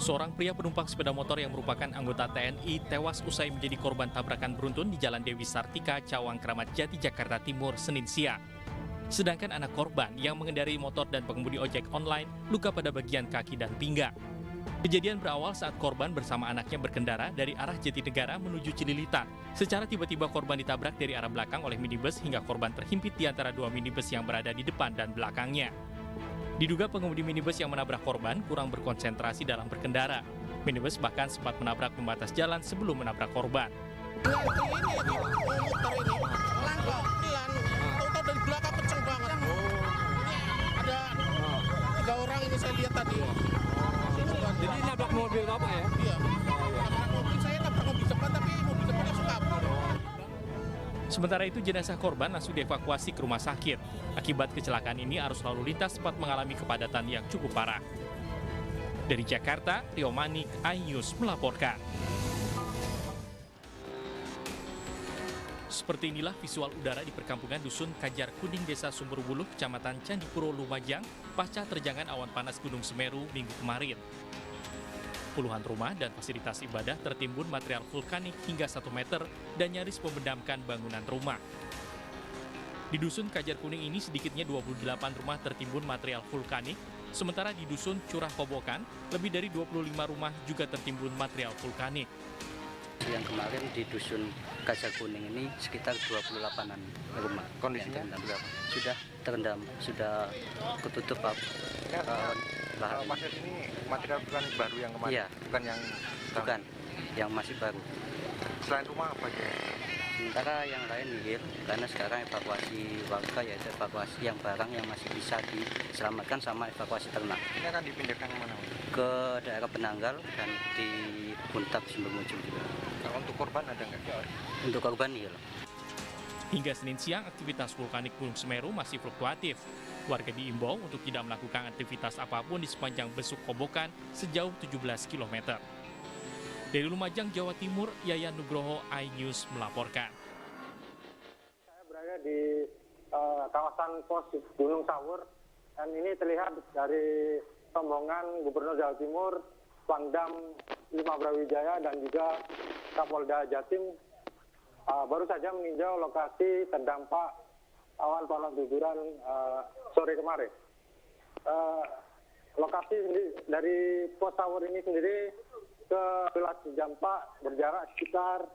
Seorang pria penumpang sepeda motor yang merupakan anggota TNI tewas usai menjadi korban tabrakan beruntun di Jalan Dewi Sartika, Cawang, Kramat Jati, Jakarta Timur, Senin siang. Sedangkan anak korban yang mengendarai motor dan pengemudi ojek online luka pada bagian kaki dan pinggang. Kejadian berawal saat korban bersama anaknya berkendara dari arah Jatinegara menuju Cililitan. Secara tiba-tiba korban ditabrak dari arah belakang oleh minibus hingga korban terhimpit di antara dua minibus yang berada di depan dan belakangnya. Diduga pengemudi minibus yang menabrak korban kurang berkonsentrasi dalam berkendara. Minibus bahkan sempat menabrak pembatas jalan sebelum menabrak korban. Tahu dari belakang kenceng banget. Ada 3 orang ini saya lihat tadi. Jadi nabrak mobil Bapak ya? Iya. Nabrak mobil, saya nabrak mobil depan tapi mobil depan langsung kabur. Sementara itu jenazah korban langsung dievakuasi ke rumah sakit. Akibat kecelakaan ini arus lalu lintas sempat mengalami kepadatan yang cukup parah. Dari Jakarta, Rio Manik, iNews melaporkan. Seperti inilah visual udara di perkampungan Dusun Kajar Kuning, Desa Sumberbuluh, Kecamatan Candipuro, Lumajang, pasca terjangan awan panas Gunung Semeru Minggu kemarin. Puluhan rumah dan fasilitas ibadah tertimbun material vulkanik hingga 1 meter dan nyaris memendamkan bangunan rumah. Di Dusun Kajar Kuning ini sedikitnya 28 rumah tertimbun material vulkanik, sementara di Dusun Curah Kobokan lebih dari 25 rumah juga tertimbun material vulkanik. Yang kemarin di Dusun Kajar Kuning ini sekitar 28-an rumah. Kondisinya sudah terendam, sudah ketutup lahan. Mas ini material vulkanik baru yang kemarin, Iya. Bukan, yang masih baru. Selain rumah apa aja? Sementara yang lain nihil, karena sekarang evakuasi warga yaitu evakuasi yang barang yang masih bisa diselamatkan sama evakuasi ternak. Ini akan dipindahkan kemana? Ke daerah Penanggal dan di Puntap Sumbermujur juga. Kalau untuk korban ada nggak? Untuk korban nihil. Hingga Senin siang, aktivitas vulkanik Gunung Semeru masih fluktuatif. Warga diimbau untuk tidak melakukan aktivitas apapun di sepanjang besuk Kobokan sejauh 17 km. Dari Lumajang, Jawa Timur, Yayan Nugroho, iNews melaporkan. Saya berada di kawasan pos Gunung Sawur, dan ini terlihat dari rombongan Gubernur Jawa Timur, Pangdam 5 Brawijaya, dan juga Kapolda Jatim baru saja meninjau lokasi terdampak awan panas guguran sore kemarin. Lokasi dari pos Sawur ini sendiri ke wilayah terdampak berjarak sekitar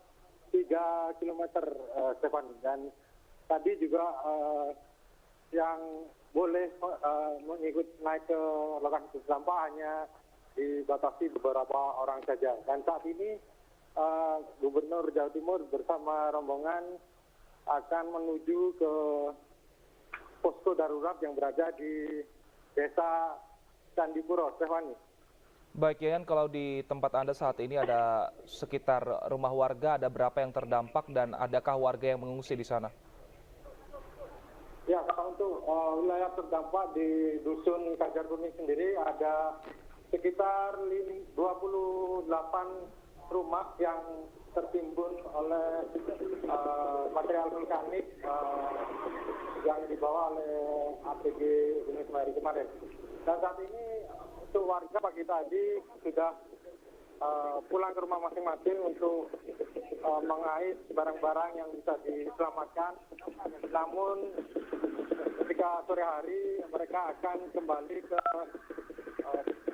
3 km, Stefan. Dan tadi juga yang boleh mengikut naik ke lokasi terdampak hanya dibatasi beberapa orang saja. Dan saat ini Gubernur Jawa Timur bersama rombongan akan menuju ke posko darurat yang berada di Desa Candipuro, Stefani. Baik, Yayan, kalau di tempat Anda saat ini ada sekitar rumah warga, ada berapa yang terdampak dan adakah warga yang mengungsi di sana? Ya, kalau untuk wilayah terdampak di Dusun Kajar Kuning sendiri ada sekitar 28 rumah yang tertimbun oleh material vulkanik yang dibawa oleh APG Gunung Semeru kemarin. Dan saat ini untuk warga pagi tadi sudah pulang ke rumah masing-masing untuk mengais barang-barang yang bisa diselamatkan. Namun ketika sore hari mereka akan kembali ke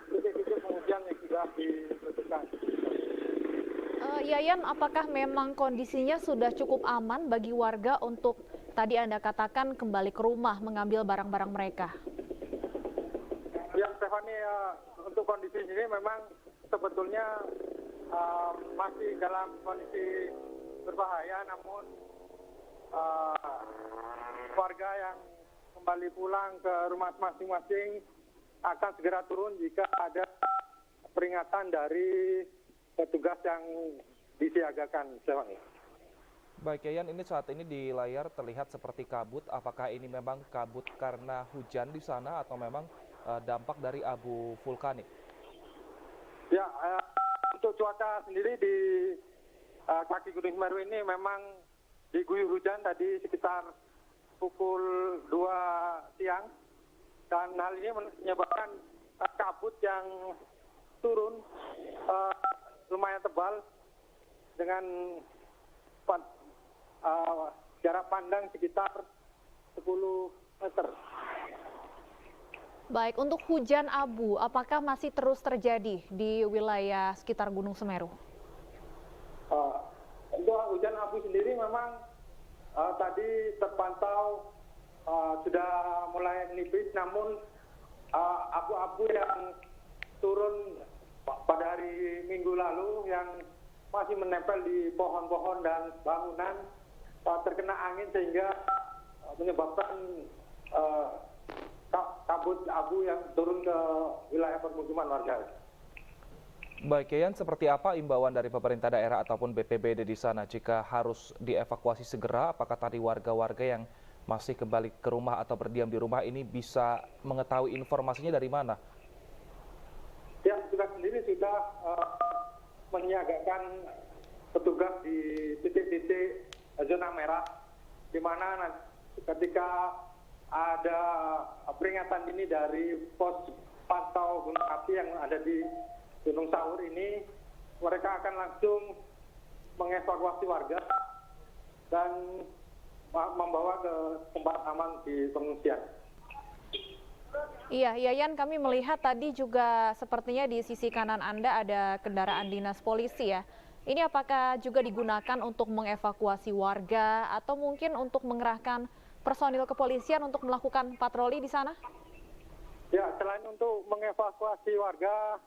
titik-titik pengungsian yang sudah ditentukan. Yayan, apakah memang kondisinya sudah cukup aman bagi warga untuk tadi Anda katakan kembali ke rumah mengambil barang-barang mereka? Ya, Stefani, untuk kondisi ini memang sebetulnya masih dalam kondisi berbahaya, namun warga yang kembali pulang ke rumah masing-masing akan segera turun jika ada peringatan dari petugas yang disiagakan. Baik, Yayan, ini saat ini di layar terlihat seperti kabut. Apakah ini memang kabut karena hujan di sana atau memang dampak dari abu vulkanik? Ya, untuk cuaca sendiri di kaki Gunung Semeru ini memang diguyur hujan tadi sekitar pukul 2 siang. Dan hal ini menyebabkan kabut yang turun lumayan tebal dengan jarak pandang sekitar 10 meter. Baik, untuk hujan abu, apakah masih terus terjadi di wilayah sekitar Gunung Semeru? Untuk hujan abu sendiri memang tadi terpantau sudah mulai menipis, namun abu-abu yang turun pada hari Minggu lalu yang masih menempel di pohon-pohon dan bangunan terkena angin sehingga menyebabkan kabut abu yang turun ke wilayah permukiman warga. Baik, Yayan, seperti apa imbauan dari pemerintah daerah ataupun BPBD di sana jika harus dievakuasi segera? Apakah tadi warga-warga yang masih kembali ke rumah atau berdiam di rumah ini bisa mengetahui informasinya dari mana? Ya, kita sendiri sudah menyiagakan petugas di titik-titik zona merah, di mana ketika ada peringatan ini dari pos pantau gunung api yang ada di Gunung Sawur ini, mereka akan langsung mengevakuasi warga dan membawa ke tempat aman di pengungsian. Iya, Yayan, kami melihat tadi juga sepertinya di sisi kanan Anda ada kendaraan dinas polisi ya. Ini apakah juga digunakan untuk mengevakuasi warga atau mungkin untuk mengerahkan personil kepolisian untuk melakukan patroli di sana? Ya, selain untuk mengevakuasi warga,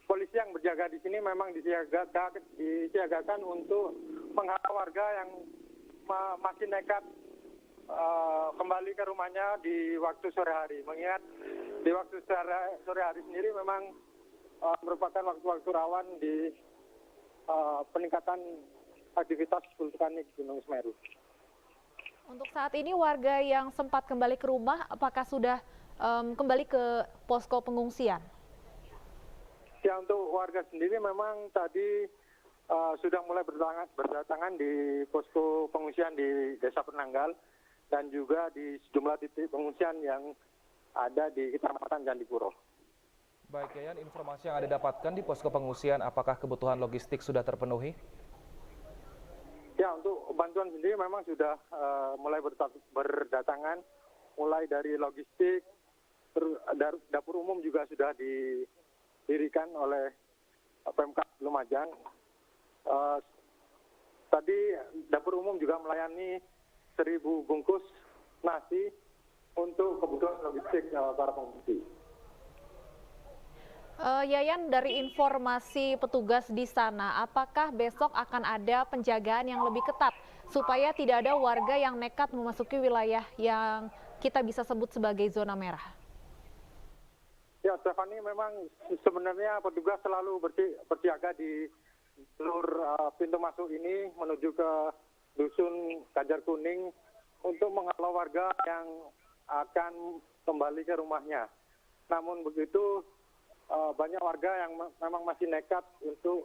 polisi yang berjaga di sini memang disiagakan untuk menghalau warga yang masih nekat kembali ke rumahnya di waktu sore hari. Mengingat di waktu sore hari sendiri memang merupakan waktu-waktu rawan di peningkatan aktivitas vulkanik Gunung Semeru. Untuk saat ini warga yang sempat kembali ke rumah, apakah sudah kembali ke posko pengungsian? Ya, untuk warga sendiri memang tadi sudah mulai berdatangan di posko pengungsian di Desa Penanggal dan juga di sejumlah titik pengungsian yang ada di Kecamatan Candipuro. Baik, Yayan, informasi yang Anda dapatkan di posko pengungsian, apakah kebutuhan logistik sudah terpenuhi? Ya, untuk bantuan sendiri memang sudah mulai berdatangan, mulai dari logistik, dapur umum juga sudah didirikan oleh Pemkab Lumajang. Tadi dapur umum juga melayani 1.000 bungkus nasi untuk kebutuhan logistik para pengungsi. Yayan, dari informasi petugas di sana, apakah besok akan ada penjagaan yang lebih ketat supaya tidak ada warga yang nekat memasuki wilayah yang kita bisa sebut sebagai zona merah? Ya, Stephanie, memang sebenarnya petugas selalu bersiaga di seluruh pintu masuk ini menuju ke Dusun Kajar Kuning untuk menghalau warga yang akan kembali ke rumahnya. Namun begitu, banyak warga yang memang masih nekat untuk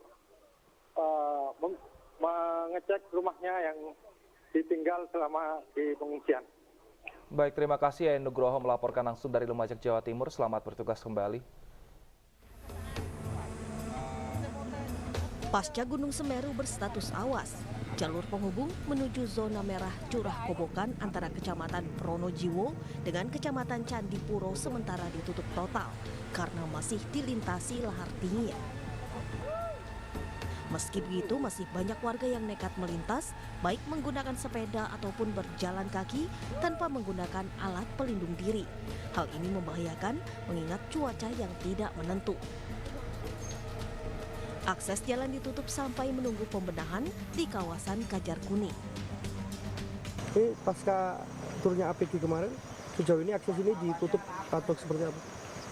mengecek rumahnya yang ditinggal selama di pengungsian. Baik, terima kasih Yayan Nugroho melaporkan langsung dari Lumajang, Jawa Timur. Selamat bertugas kembali. Pasca Gunung Semeru berstatus awas, jalur penghubung menuju zona merah Curah Kobokan antara Kecamatan Pronojiwo dengan Kecamatan Candipuro sementara ditutup total karena masih dilintasi lahar dingin. Meski begitu, masih banyak warga yang nekat melintas, baik menggunakan sepeda ataupun berjalan kaki tanpa menggunakan alat pelindung diri. Hal ini membahayakan mengingat cuaca yang tidak menentu. Akses jalan ditutup sampai menunggu pembenahan di kawasan Kajar Kuning. Ini pasca turunnya APG kemarin, sejauh ini akses ini ditutup atau seperti apa?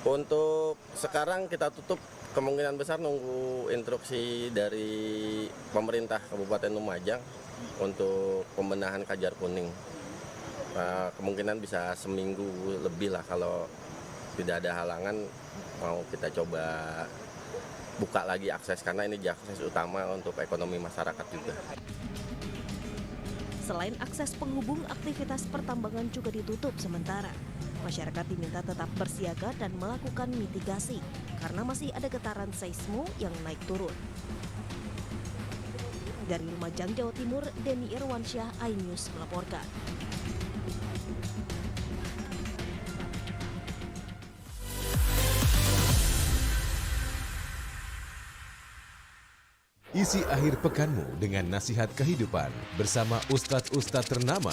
Untuk sekarang kita tutup, kemungkinan besar nunggu instruksi dari pemerintah Kabupaten Lumajang untuk pembenahan Kajar Kuning. Kemungkinan bisa seminggu lebih lah, kalau tidak ada halangan mau kita coba buka lagi akses, karena ini akses utama untuk ekonomi masyarakat juga. Selain akses penghubung, aktivitas pertambangan juga ditutup sementara. Masyarakat diminta tetap bersiaga dan melakukan mitigasi karena masih ada getaran seismo yang naik turun. Dari Lumajang, Jawa Timur, Denny Irwansyah, iNews melaporkan. Isi akhir pekanmu dengan nasihat kehidupan bersama ustadz-ustadz ternama.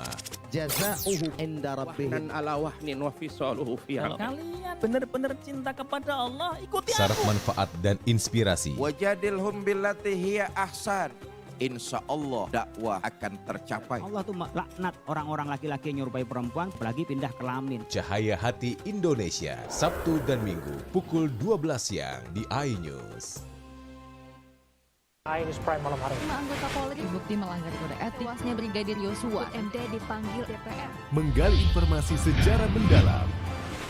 Jazauhu inda rabbihim ala wahnin wa fisaluhu fi Kalian benar-benar cinta kepada Allah, ikuti Syarat aku. manfaat dan inspirasi. wajadilhum billati hiya ahsan. Insya Allah dakwah akan tercapai. Allah tuh laknat orang-orang laki-laki yang nyerupai perempuan, apalagi pindah kelamin. Cahaya Hati Indonesia, Sabtu dan Minggu pukul 12 siang di iNews. iNews Prime malam hari. 5 anggota Polri terbukti melanggar kode etik. Tewasnya Brigadir Yosua. MD dipanggil DPR. Menggali informasi secara mendalam.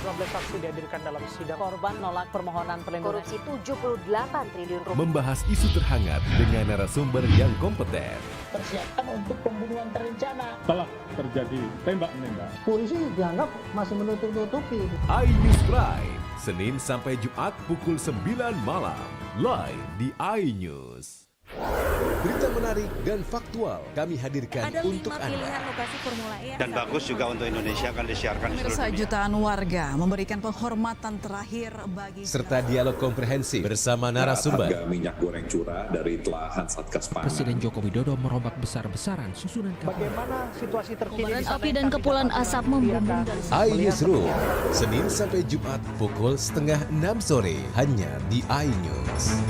12 saksi dihadirkan dalam sidang. Korban nolak permohonan perlindungan. Korupsi 78 triliun rupiah. Membahas isu terhangat dengan narasumber yang kompeten. Persiapkan untuk pembunuhan terencana. Telah terjadi tembak-menembak. Polisi dianggap masih menutup-nutupi. iNews Prime, Senin sampai Jumat pukul 9 malam. Live di iNews. Berita menarik dan faktual kami hadirkan Ada 5 untuk Anda. pilihan lokasi Formula E. Dan bagus juga untuk Indonesia akan disiarkan di seluruh dunia. Jutaan warga memberikan penghormatan terakhir bagi Serta dialog komprehensif bersama narasumber. Harga minyak goreng curah dari telahan Satgas Pangan. Presiden Joko Widodo merombak besar-besaran susunan Bagaimana situasi terkini di sana? Api dan kepulan asap membumbung dari iNewsroom, Senin sampai Jumat pukul 5:30 sore hanya di iNews.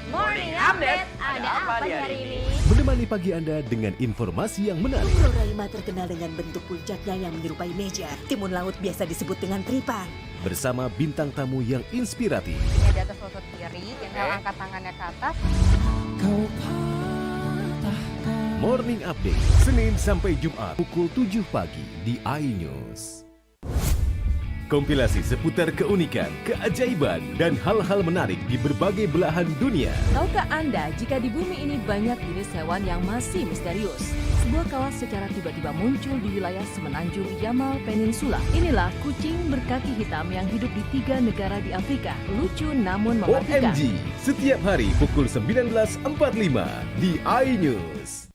Morning Update, ada apa di hari ini? Menemani pagi Anda dengan informasi yang menarik. Floralima terkenal dengan bentuk puncaknya yang menyerupai meja. Timun laut biasa disebut dengan tripang. Bersama bintang tamu yang inspiratif. Ini di atas lutut kiri, inhale angkat tangannya ke atas. Morning Update, Senin sampai Jumat pukul 7 pagi di iNews. Kompilasi seputar keunikan, keajaiban, dan hal-hal menarik di berbagai belahan dunia. Tahukah Anda jika di bumi ini banyak jenis hewan yang masih misterius? Sebuah kawas secara tiba-tiba muncul di wilayah semenanjung Yamal Peninsula. Inilah kucing berkaki hitam yang hidup di 3 negara di Afrika. Lucu namun mematikan. OMG, setiap hari pukul 19.45 di iNews.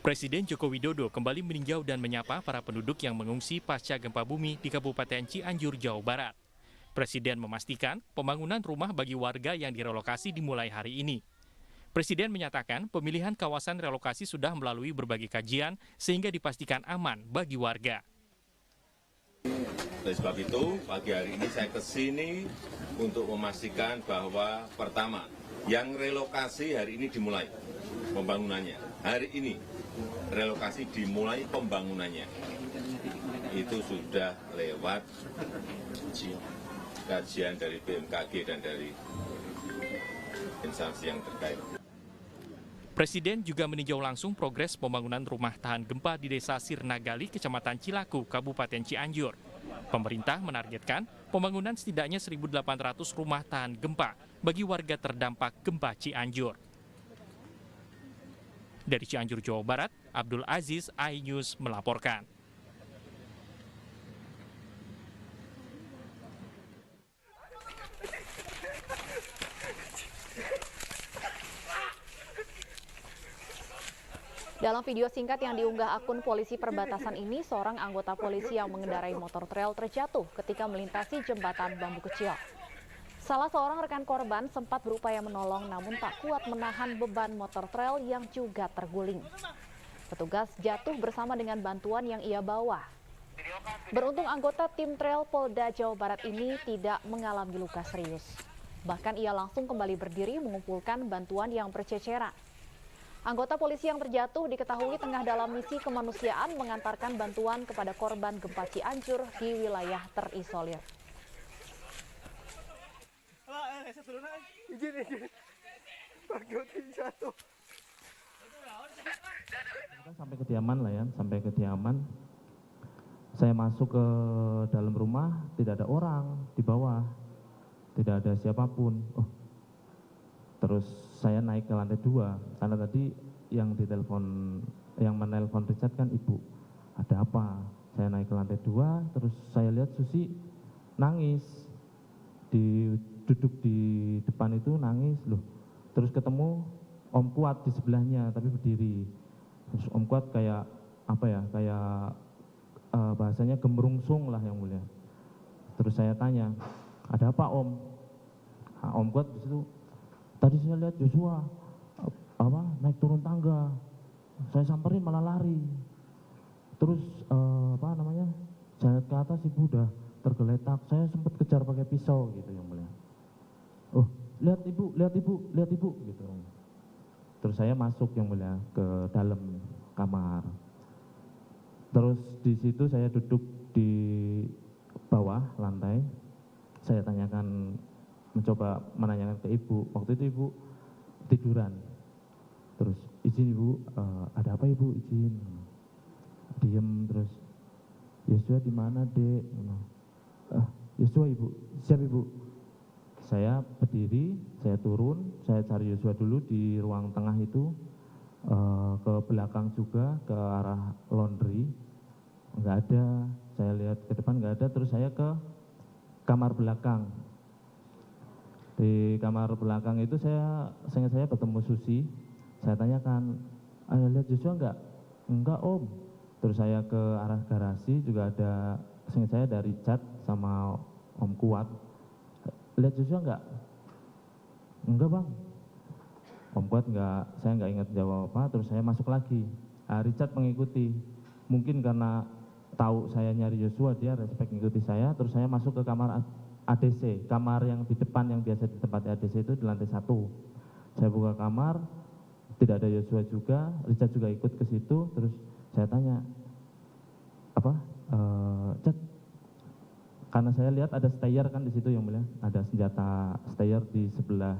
Presiden Joko Widodo kembali meninjau dan menyapa para penduduk yang mengungsi pasca gempa bumi di Kabupaten Cianjur, Jawa Barat. Presiden memastikan pembangunan rumah bagi warga yang direlokasi dimulai hari ini. Presiden menyatakan pemilihan kawasan relokasi sudah melalui berbagai kajian sehingga dipastikan aman bagi warga. Oleh sebab itu, pagi hari ini saya ke sini untuk memastikan bahwa pertama, yang relokasi hari ini dimulai pembangunannya. Hari ini relokasi dimulai pembangunannya. Itu sudah lewat kajian dari BMKG dan dari instansi yang terkait. Presiden juga meninjau langsung progres pembangunan rumah tahan gempa di Desa Sirnagali, Kecamatan Cilaku, Kabupaten Cianjur. Pemerintah menargetkan pembangunan setidaknya 1.800 rumah tahan gempa bagi warga terdampak gempa Cianjur. Dari Cianjur, Jawa Barat, Abdul Aziz, iNews melaporkan. Dalam video singkat yang diunggah akun polisi perbatasan ini, seorang anggota polisi yang mengendarai motor trail terjatuh ketika melintasi jembatan bambu kecil. Salah seorang rekan korban sempat berupaya menolong namun tak kuat menahan beban motor trail yang juga terguling. Petugas jatuh bersama dengan bantuan yang ia bawa. Beruntung anggota tim trail Polda Jawa Barat ini tidak mengalami luka serius. Bahkan ia langsung kembali berdiri mengumpulkan bantuan yang berceceran. Anggota polisi yang terjatuh diketahui tengah dalam misi kemanusiaan mengantarkan bantuan kepada korban gempa Cianjur di wilayah terisolir. Sampai kediaman lah ya, sampai kediaman. Saya masuk ke dalam rumah, tidak ada orang di bawah, tidak ada siapapun. Terus saya naik ke lantai 2 karena tadi yang menelpon Richard kan ibu. Ada apa? Saya naik ke lantai 2, terus saya lihat Susi nangis, duduk di depan itu nangis loh. Terus ketemu Om Kuat di sebelahnya tapi berdiri. Terus Om Kuat kayak apa ya? Kayak bahasanya gemerungsung lah yang mulia. Terus saya tanya, ada apa Om? Nah, Om Kuat di situ, tadi saya lihat Joshua naik turun tangga, saya samperin malah lari. Terus saya lihat ke atas ibu udah tergeletak, saya sempat kejar pakai pisau gitu yang mulia. Oh lihat ibu gitu. Terus saya masuk yang mulia ke dalam kamar. Terus di situ saya duduk di bawah lantai, saya mencoba menanyakan ke ibu. Waktu itu ibu tiduran. Terus izin ibu, ada apa ibu, izin. Diem terus, Yosua di mana dek? Yosua ibu, siap ibu. Saya berdiri, saya turun, saya cari Yosua dulu di ruang tengah itu, ke belakang juga, ke arah laundry, nggak ada. Saya lihat ke depan nggak ada, terus saya ke kamar belakang. Di kamar belakang itu saya ketemu Susi. Saya tanyakan, lihat Joshua enggak? Enggak Om. Terus saya ke arah garasi juga ada, saya dari Richard sama Om Kuat. Lihat Joshua enggak? Enggak Bang. Om Kuat enggak, saya enggak ingat jawab apa. Terus saya masuk lagi. Richard mengikuti. Mungkin karena tahu saya nyari Joshua, dia respect mengikuti saya. Terus saya masuk ke kamar ADC, kamar yang di depan yang biasa ditempati ADC itu di lantai 1. Saya buka kamar, tidak ada Joshua juga, Richard juga ikut ke situ. Terus saya tanya, Chat, karena saya lihat ada stayer kan di situ yang mulia, ada senjata stayer di sebelah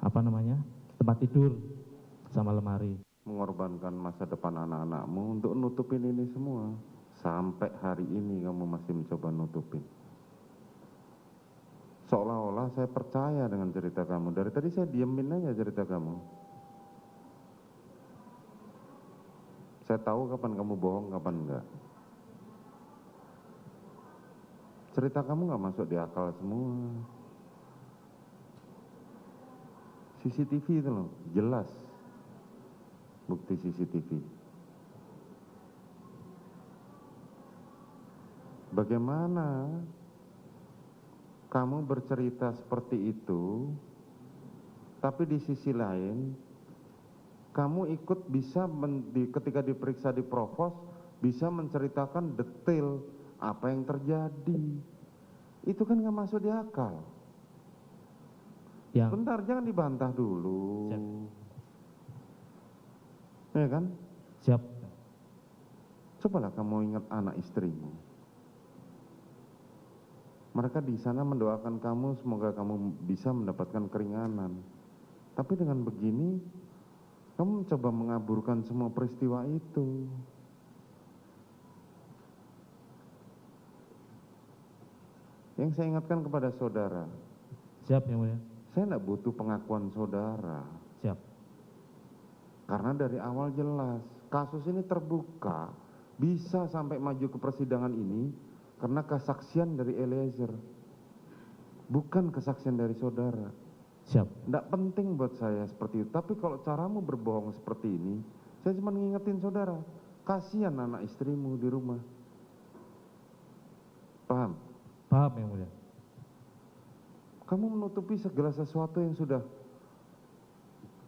tempat tidur sama lemari. Mengorbankan masa depan anak-anakmu untuk nutupin ini semua. Sampai hari ini kamu masih mencoba nutupin. Seolah-olah saya percaya dengan cerita kamu. Dari tadi saya diemin aja cerita kamu. Saya tahu kapan kamu bohong, kapan enggak. Cerita kamu nggak masuk di akal semua. CCTV itu loh, jelas. Bukti CCTV. Bagaimana kamu bercerita seperti itu, tapi di sisi lain, kamu ikut bisa ketika diperiksa di Provos, bisa menceritakan detail apa yang terjadi. Itu kan nggak masuk di akal. Ya. Bentar, jangan dibantah dulu. Siap. Ya kan? Siap. Cobalah kamu ingat anak istrimu. Mereka di sana mendoakan kamu, semoga kamu bisa mendapatkan keringanan. Tapi dengan begini, kamu mencoba mengaburkan semua peristiwa itu. Yang saya ingatkan kepada saudara. Siap, yang mulia. Saya tidak butuh pengakuan saudara. Siap. Karena dari awal jelas, kasus ini terbuka, bisa sampai maju ke persidangan ini, karena kesaksian dari Eliezer, bukan kesaksian dari saudara. Siap. Tidak penting buat saya seperti itu. Tapi kalau caramu berbohong seperti ini, saya cuma ngingetin saudara, kasihan anak istrimu di rumah. Paham? Paham yang mulia. Kamu menutupi segala sesuatu yang sudah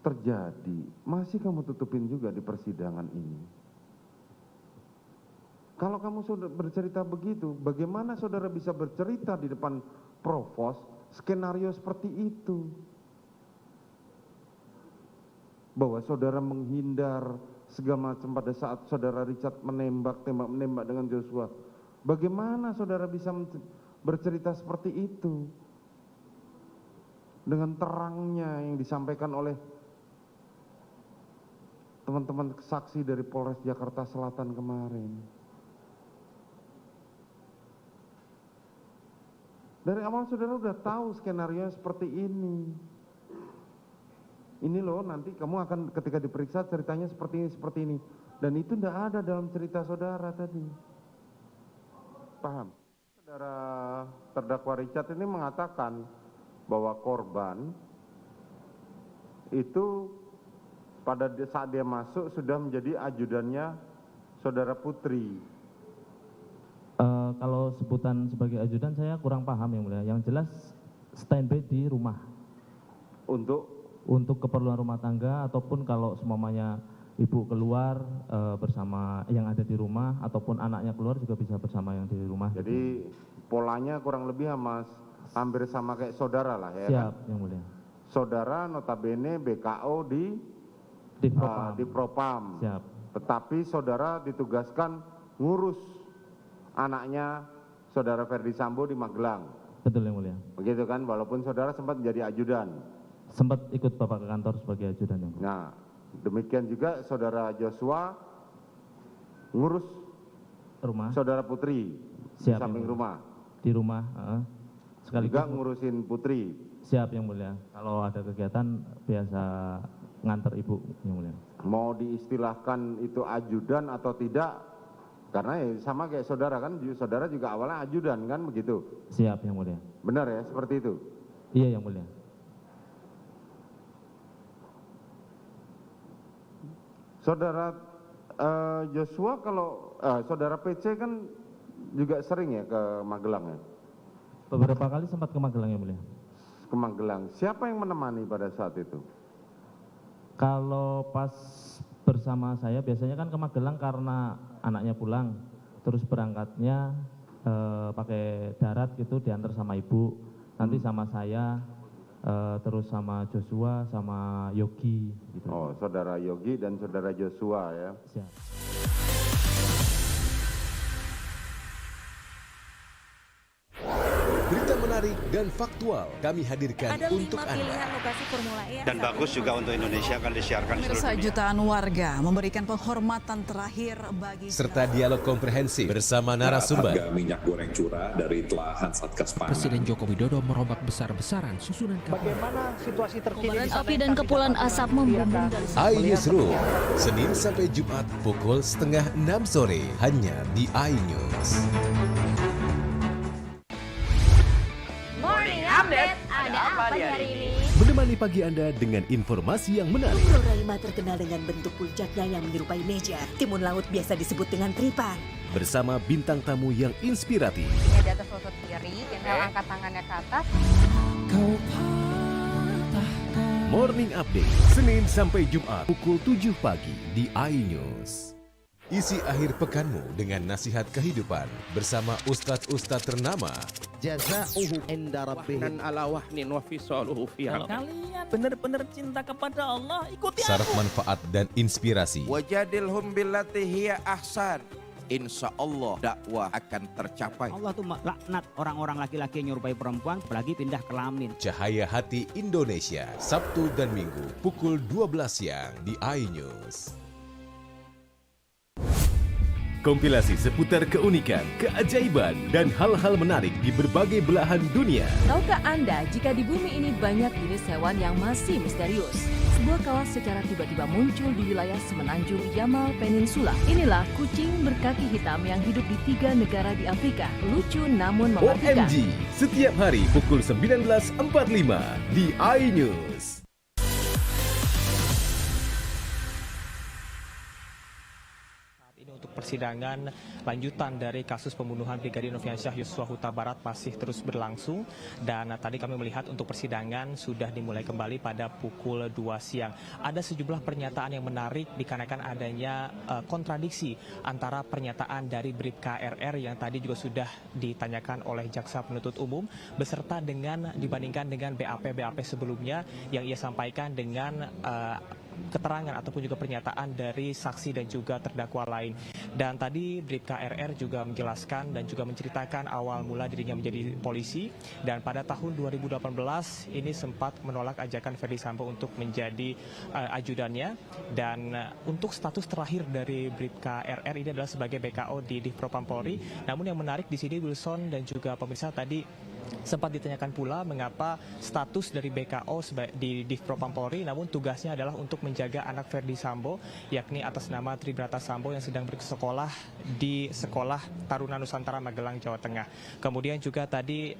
terjadi. Masih kamu tutupin juga di persidangan ini. Kalau kamu sudah bercerita begitu, bagaimana saudara bisa bercerita di depan Provos skenario seperti itu? Bahwa saudara menghindar segala macam pada saat saudara Richard menembak dengan Joshua. Bagaimana saudara bisa bercerita seperti itu? Dengan terangnya yang disampaikan oleh teman-teman saksi dari Polres Jakarta Selatan kemarin. Dari awal saudara sudah tahu skenario seperti ini. ini loh nanti kamu akan ketika diperiksa ceritanya seperti ini. Dan itu tidak ada dalam cerita saudara tadi. Paham? Saudara terdakwa Richard ini mengatakan bahwa korban itu pada saat dia masuk sudah menjadi ajudannya saudara Putri. Kalau sebutan sebagai ajudan saya kurang paham yang mulia. Yang jelas standby di rumah. Untuk keperluan rumah tangga ataupun kalau semuanya ibu keluar bersama yang ada di rumah ataupun anaknya keluar juga bisa bersama yang di rumah. Jadi polanya kurang lebih hampir sama kayak saudara lah ya. Siap kan? yang mulia. Saudara notabene BKO di Propam. Siap. Tetapi saudara ditugaskan ngurus anaknya saudara Ferdi Sambo di Magelang. Betul yang mulia. Begitu kan, walaupun saudara sempat menjadi ajudan. Sempat ikut Bapak ke kantor sebagai ajudan yang mulia. Nah, demikian juga saudara Joshua ngurus rumah saudara Putri. Siap, di samping rumah. Di rumah. Sekaligus juga ngurusin Putri. Siap yang mulia. Kalau ada kegiatan biasa nganter ibu yang mulia. Mau diistilahkan itu ajudan atau tidak? Karena ya sama kayak saudara kan, saudara juga awalnya ajudan kan begitu? Siap yang mulia. Benar ya seperti itu? Iya yang mulia. Saudara Joshua kalau saudara PC kan juga sering ya ke Magelang ya? Beberapa kali sempat ke Magelang yang mulia. Ke Magelang. Siapa yang menemani pada saat itu? Kalau pas bersama saya biasanya kan ke Magelang karena anaknya pulang, terus berangkatnya pakai darat gitu diantar sama ibu, nanti sama saya, terus sama Joshua, sama Yogi. Gitu. Oh, saudara Yogi dan saudara Joshua ya. Siap. Berita menarik dan faktual kami hadirkan ada untuk 5 pilihan Anda. lokasi Formula E. Dan bagus juga untuk Indonesia akan disiarkan di seluruh Pemirsa, dunia. jutaan warga memberikan penghormatan terakhir bagi Serta dialog komprehensif bersama narasumber. Harga minyak goreng curah dari telahan Satgas Pangan. Presiden Joko Widodo merombak besar-besaran susunan kapal. Bagaimana situasi terkini? Kobaran api dan kepulan asap membumbung dari iNewsroom, Senin sampai Jumat pukul 5:30 sore hanya di iNews. Morning Update, ada apa di hari ini? Menemani pagi Anda dengan informasi yang menarik. Pulau Raima terkenal dengan bentuk puncaknya yang menyerupai meja. Timun laut biasa disebut dengan tripan. Bersama bintang tamu yang inspiratif. Ini di atas lutut kiri, tinggal angkat tangannya ke atas. Morning Update, Senin sampai Jumat pukul 7 pagi di iNews. Isi akhir pekanmu dengan nasihat kehidupan bersama ustadz-ustadz ternama. Jaza'uhu inda rabbihim dan ala wahnin wa fisaluhu fiha. Kalian benar-benar cinta kepada Allah, ikuti Syarat aku. manfaat dan inspirasi. Wajadilhum billati hiya ahsan. Insya Allah dakwah akan tercapai. Allah tuh laknat orang-orang laki-laki yang nyerupai perempuan, apalagi pindah kelamin. Cahaya Hati Indonesia, Sabtu dan Minggu pukul 12 siang di iNews. Kompilasi seputar keunikan, keajaiban, dan hal-hal menarik di berbagai belahan dunia. Tahukah Anda jika di bumi ini banyak jenis hewan yang masih misterius? Sebuah kawas secara tiba-tiba muncul di wilayah semenanjung Yamal Peninsula. Inilah kucing berkaki hitam yang hidup di 3 negara di Afrika. Lucu namun mematikan. OMG, setiap hari pukul 19.45 di iNews. Untuk persidangan lanjutan dari kasus pembunuhan Brigadir Nofriansyah Yosua Huta Barat masih terus berlangsung, dan tadi kami melihat untuk persidangan sudah dimulai kembali pada pukul 2 siang. Ada sejumlah pernyataan yang menarik dikarenakan adanya kontradiksi antara pernyataan dari Bribka RR yang tadi juga sudah ditanyakan oleh jaksa penuntut umum beserta dengan dibandingkan dengan BAP sebelumnya yang ia sampaikan dengan keterangan ataupun juga pernyataan dari saksi dan juga terdakwa lain. Dan tadi Bribka RR juga menjelaskan dan juga menceritakan awal mula dirinya menjadi polisi, dan pada tahun 2018 ini sempat menolak ajakan Ferdi Sambo untuk menjadi ajudannya, dan untuk status terakhir dari Bribka RR ini adalah sebagai BKO di Propam Polri. Namun yang menarik di sini Wilson dan juga pemirsa tadi Sempat ditanyakan pula mengapa status dari BKO di Div Propam Polri, namun tugasnya adalah untuk menjaga anak Ferdi Sambo, yakni atas nama Tribrata Sambo yang sedang bersekolah di Sekolah Taruna Nusantara Magelang, Jawa Tengah. Kemudian juga tadi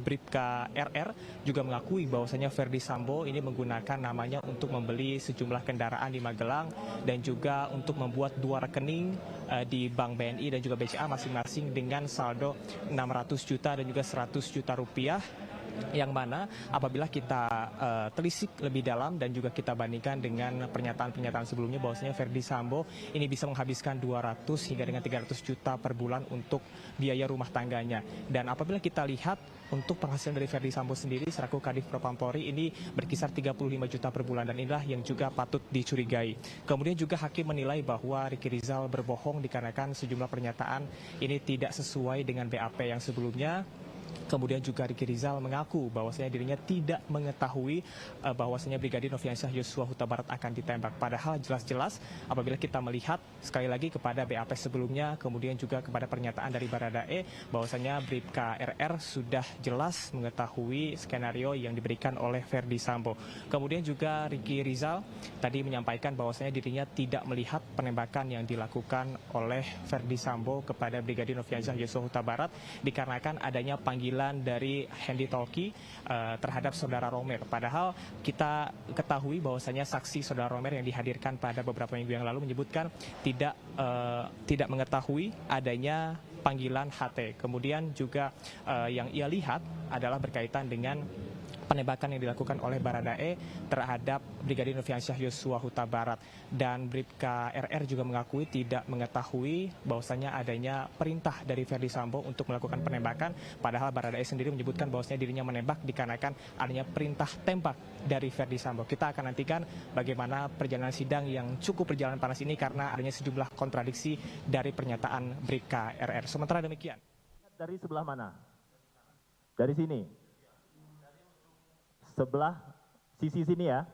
Bribka RR juga mengakui bahwasanya Ferdi Sambo ini menggunakan namanya untuk membeli sejumlah kendaraan di Magelang dan juga untuk membuat 2 rekening di Bank BNI dan juga BCA masing-masing dengan saldo 600 juta dan juga 100 juta rupiah, yang mana apabila kita telisik lebih dalam dan juga kita bandingkan dengan pernyataan-pernyataan sebelumnya bahwasanya Ferdi Sambo ini bisa menghabiskan 200 hingga dengan 300 juta per bulan untuk biaya rumah tangganya. Dan apabila kita lihat untuk penghasilan dari Ferdi Sambo sendiri selaku Kadif Propam Polri ini berkisar 35 juta per bulan, dan inilah yang juga patut dicurigai. Kemudian juga hakim menilai bahwa Ricky Rizal berbohong dikarenakan sejumlah pernyataan ini tidak sesuai dengan BAP yang sebelumnya. Kemudian juga Ricky Rizal mengaku bahwasanya dirinya tidak mengetahui bahwasanya Brigadir Nofriansyah Yosua Huta Barat akan ditembak. Padahal jelas-jelas apabila kita melihat sekali lagi kepada BAP sebelumnya, kemudian juga kepada pernyataan dari Baradae bahwasanya Bribka RR sudah jelas mengetahui skenario yang diberikan oleh Ferdi Sambo. Kemudian juga Ricky Rizal tadi menyampaikan bahwasanya dirinya tidak melihat penembakan yang dilakukan oleh Ferdi Sambo kepada Brigadir Nofriansyah Yosua Huta Barat dikarenakan adanya panggilan dari Hendy Tolki terhadap saudara Romer. Padahal kita ketahui bahwasanya saksi saudara Romer yang dihadirkan pada beberapa minggu yang lalu menyebutkan tidak mengetahui adanya panggilan HT. Kemudian juga yang ia lihat adalah berkaitan dengan penembakan yang dilakukan oleh Baradae terhadap Brigadir Nofriansyah Yosua Huta Barat. Dan Bribka RR juga mengakui tidak mengetahui bahwasanya adanya perintah dari Ferdi Sambo untuk melakukan penembakan, padahal Baradae sendiri menyebutkan bahwasanya dirinya menembak dikarenakan adanya perintah tembak dari Ferdi Sambo. Kita akan nantikan bagaimana perjalanan sidang yang cukup berjalan panas ini karena adanya sejumlah kontradiksi dari pernyataan Bribka RR. Sementara demikian. Dari sebelah mana? Dari sini. Sebelah sisi sini ya?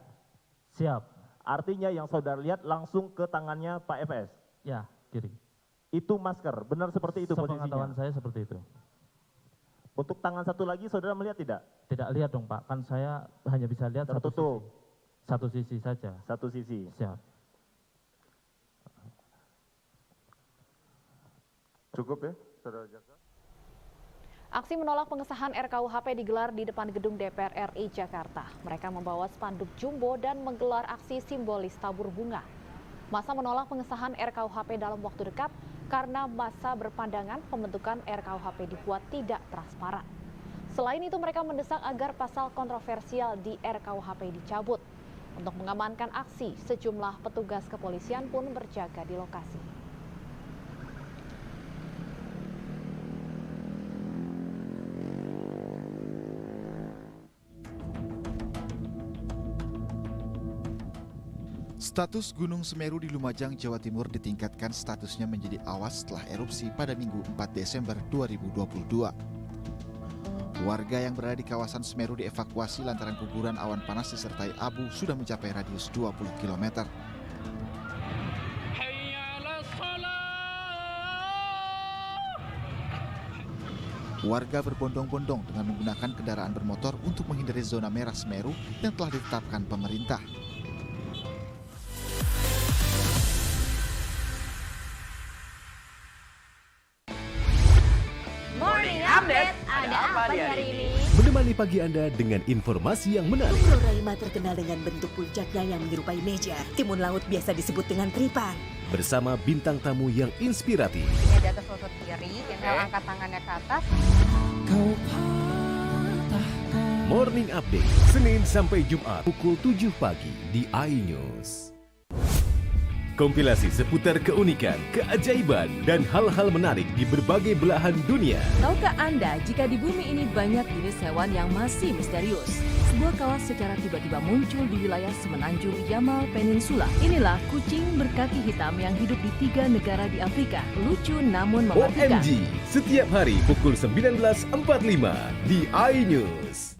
Siap. Artinya yang saudara lihat langsung ke tangannya Pak FS? Ya, kiri. Itu masker, benar seperti itu posisinya? Sepengetahuan saya seperti itu. Untuk tangan satu lagi saudara melihat tidak? Tidak lihat dong Pak, kan saya hanya bisa lihat tertutup. Satu sisi saja. Satu sisi. Siap. Cukup ya, saudara jaksa? Aksi menolak pengesahan RKUHP digelar di depan gedung DPR RI Jakarta. Mereka membawa spanduk jumbo dan menggelar aksi simbolis tabur bunga. Massa menolak pengesahan RKUHP dalam waktu dekat karena massa berpandangan pembentukan RKUHP dibuat tidak transparan. Selain itu, mereka mendesak agar pasal kontroversial di RKUHP dicabut. Untuk mengamankan aksi, sejumlah petugas kepolisian pun berjaga di lokasi. Status Gunung Semeru di Lumajang, Jawa Timur ditingkatkan statusnya menjadi awas setelah erupsi pada Minggu 4 Desember 2022. Warga yang berada di kawasan Semeru dievakuasi lantaran guguran awan panas disertai abu sudah mencapai radius 20 km. Warga berbondong-bondong dengan menggunakan kendaraan bermotor untuk menghindari zona merah Semeru yang telah ditetapkan pemerintah. Menemani pagi Anda dengan informasi yang menarik. Pulau Raima terkenal dengan bentuk puncaknya yang menyerupai meja. Timun laut biasa disebut dengan tripan. Bersama bintang tamu yang inspiratif. Ini di atas lutut kiri, inhale angkat tangannya ke atas. Morning Update, Senin sampai Jumat pukul 7 pagi di iNews. Kompilasi seputar keunikan, keajaiban, dan hal-hal menarik di berbagai belahan dunia. Tahukah Anda jika di bumi ini banyak jenis hewan yang masih misterius? Sebuah kawas secara tiba-tiba muncul di wilayah semenanjung Yamal Peninsula. Inilah kucing berkaki hitam yang hidup di 3 negara di Afrika. Lucu namun mematikan. OMG, setiap hari pukul 19.45 di iNews.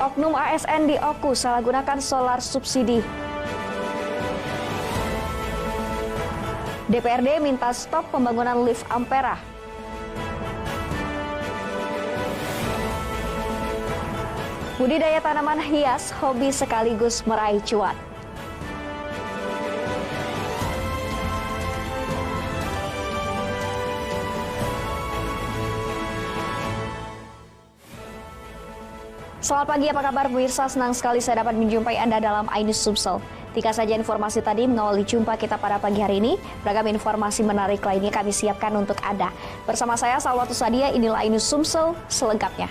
Oknum ASN di Oku salah gunakan solar subsidi. DPRD minta stop pembangunan lift Ampera. Budidaya tanaman hias hobi sekaligus meraih cuan. Selamat pagi, apa kabar pemirsa? Senang sekali saya dapat menjumpai Anda dalam iNews Sumsel. Tiga saja informasi tadi mengawali jumpa kita pada pagi hari ini. Beragam informasi menarik lainnya kami siapkan untuk Anda. Bersama saya Salwatus Sadia, inilah iNews Sumsel selengkapnya.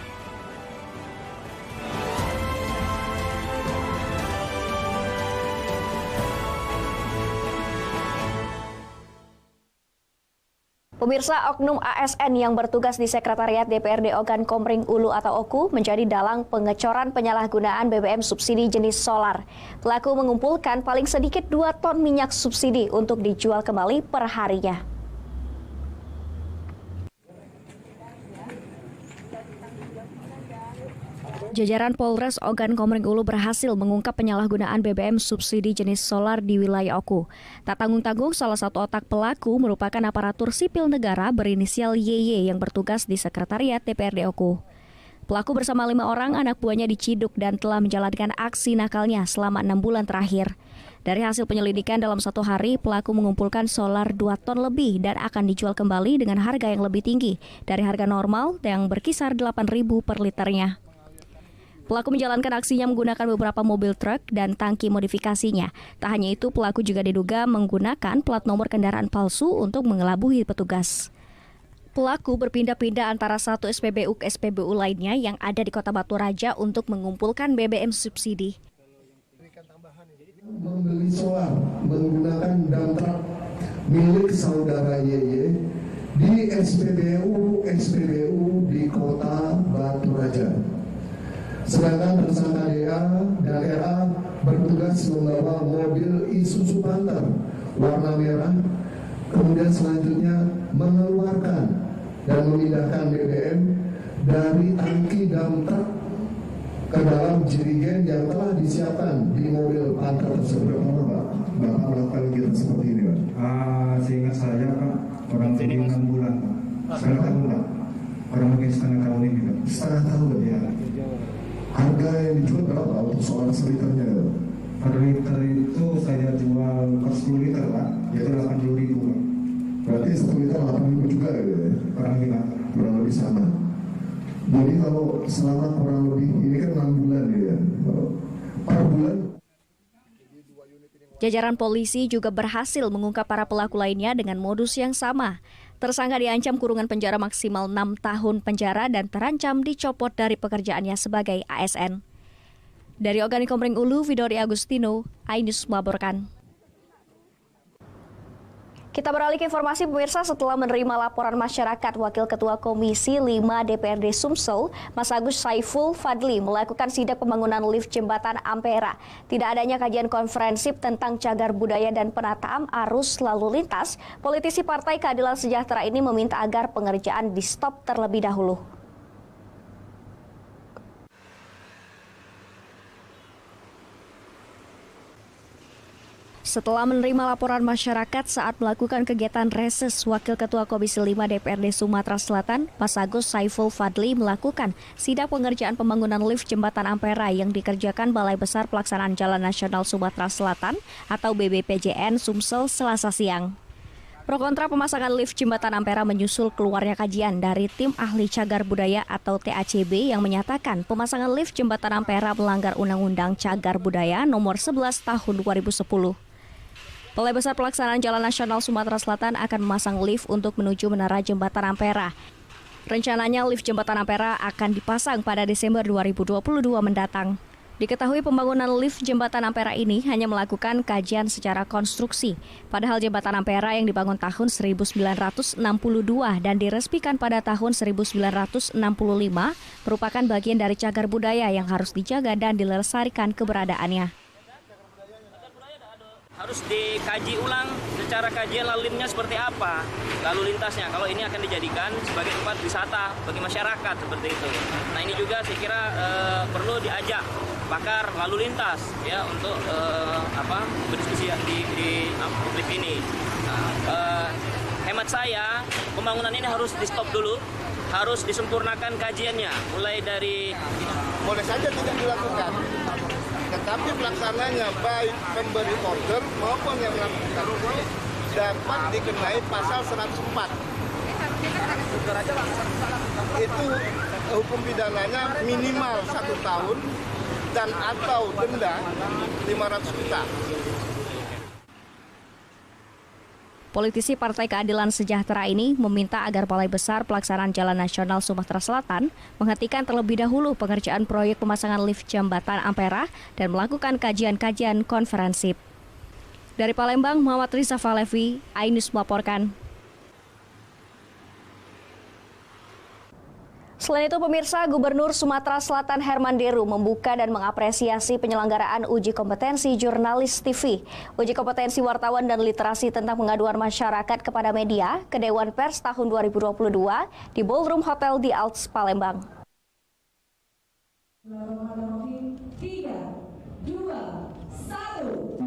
Pemirsa, oknum ASN yang bertugas di Sekretariat DPRD Ogan Komering Ulu atau Oku menjadi dalang pengecoran penyalahgunaan BBM subsidi jenis solar. Pelaku mengumpulkan paling sedikit 2 ton minyak subsidi untuk dijual kembali per harinya. Jajaran Polres Ogan Komering Ulu berhasil mengungkap penyalahgunaan BBM subsidi jenis solar di wilayah Oku. Tak tanggung-tanggung, salah satu otak pelaku merupakan aparatur sipil negara berinisial YY yang bertugas di Sekretariat DPRD Oku. Pelaku bersama 5 orang anak buahnya diciduk dan telah menjalankan aksi nakalnya selama 6 bulan terakhir. Dari hasil penyelidikan dalam 1 hari, pelaku mengumpulkan solar 2 ton lebih dan akan dijual kembali dengan harga yang lebih tinggi dari harga normal yang berkisar 8.000 per liternya. Pelaku menjalankan aksinya menggunakan beberapa mobil truk dan tangki modifikasinya. Tak hanya itu, pelaku juga diduga menggunakan plat nomor kendaraan palsu untuk mengelabui petugas. Pelaku berpindah-pindah antara satu SPBU ke SPBU lainnya yang ada di Kota Batu Raja untuk mengumpulkan BBM subsidi. Membeli solar menggunakan dump truck milik saudara YY di SPBU di Kota Batu Raja. Sedangkan tersangka DA dan RA bertugas membawa mobil Isuzu Panther warna merah, kemudian selanjutnya mengeluarkan dan memindahkan BBM dari tangki dump truck ke dalam jerigen yang telah disiapkan di mobil Panther tersebut. Bapak melakukan kegiatan seperti ini, Pak? Seingat saya, Pak, orang lebih 6 bulan, Pak. Setengah tahun, Pak. Orang lebih setengah tahun ini, Pak. Setengah tahun, ya. Harga yang dijual berapa untuk solar seliternya? Per liter itu saya jual per 10 liter, Pak, yaitu 80.000, Pak. Berarti 1 liter 8.000 juga ya? Kurang lebih sama. Jadi kalau selama kurang lebih, ini kan 6 bulan ya, per bulan. Jajaran polisi juga berhasil mengungkap para pelaku lainnya dengan modus yang sama. Tersangka diancam kurungan penjara maksimal 6 tahun penjara dan terancam dicopot dari pekerjaannya sebagai ASN. Dari Ogan Komering Ulu, Vidori Agustino, iNews melaporkan. Kita beralih ke informasi pemirsa. Setelah menerima laporan masyarakat, Wakil Ketua Komisi 5 DPRD Sumsel, Mas Agus Saiful Fadli, melakukan sidak pembangunan lift jembatan Ampera. Tidak adanya kajian konferensif tentang cagar budaya dan penataan arus lalu lintas, politisi Partai Keadilan Sejahtera ini meminta agar pengerjaan di stop terlebih dahulu. Setelah menerima laporan masyarakat saat melakukan kegiatan reses, Wakil Ketua Komisi 5 DPRD Sumatera Selatan, Mas Agus Saiful Fadli, melakukan sidak pengerjaan pembangunan lift jembatan Ampera yang dikerjakan Balai Besar Pelaksanaan Jalan Nasional Sumatera Selatan atau BBPJN Sumsel Selasa siang. Pro kontra pemasangan lift jembatan Ampera menyusul keluarnya kajian dari tim ahli cagar budaya atau TACB yang menyatakan pemasangan lift jembatan Ampera melanggar Undang-Undang Cagar Budaya Nomor 11 Tahun 2010. Balai Besar Pelaksanaan Jalan Nasional Sumatera Selatan akan memasang lift untuk menuju Menara Jembatan Ampera. Rencananya lift Jembatan Ampera akan dipasang pada Desember 2022 mendatang. Diketahui pembangunan lift Jembatan Ampera ini hanya melakukan kajian secara konstruksi. Padahal Jembatan Ampera yang dibangun tahun 1962 dan diresmikan pada tahun 1965 merupakan bagian dari cagar budaya yang harus dijaga dan dilestarikan keberadaannya. Harus dikaji ulang secara kajian lalu lintasnya seperti apa, lalu lintasnya kalau ini akan dijadikan sebagai tempat wisata bagi masyarakat seperti itu. Nah ini juga saya kira perlu diajak pakar lalu lintas ya untuk berdiskusi di publik ini. Hemat saya pembangunan ini harus di stop dulu, harus disempurnakan kajiannya mulai dari boleh saja tidak dilakukan, tetapi pelaksananya baik pemberi order maupun yang melakukan dapat dikenai pasal 104. Itu hukum pidananya minimal 1 tahun dan atau denda 500 juta. Politisi Partai Keadilan Sejahtera ini meminta agar Balai Besar Pelaksanaan Jalan Nasional Sumatera Selatan menghentikan terlebih dahulu pengerjaan proyek pemasangan lift jembatan Ampera dan melakukan kajian-kajian konferensif. Dari Palembang, Muhammad Riza Falevi, iNews melaporkan. Selain itu, pemirsa, Gubernur Sumatera Selatan Herman Deru membuka dan mengapresiasi penyelenggaraan uji kompetensi jurnalis TV, uji kompetensi wartawan dan literasi tentang pengaduan masyarakat kepada media ke Dewan Pers tahun 2022 di Ballroom Hotel di Alps, Palembang. 3, 2, 1.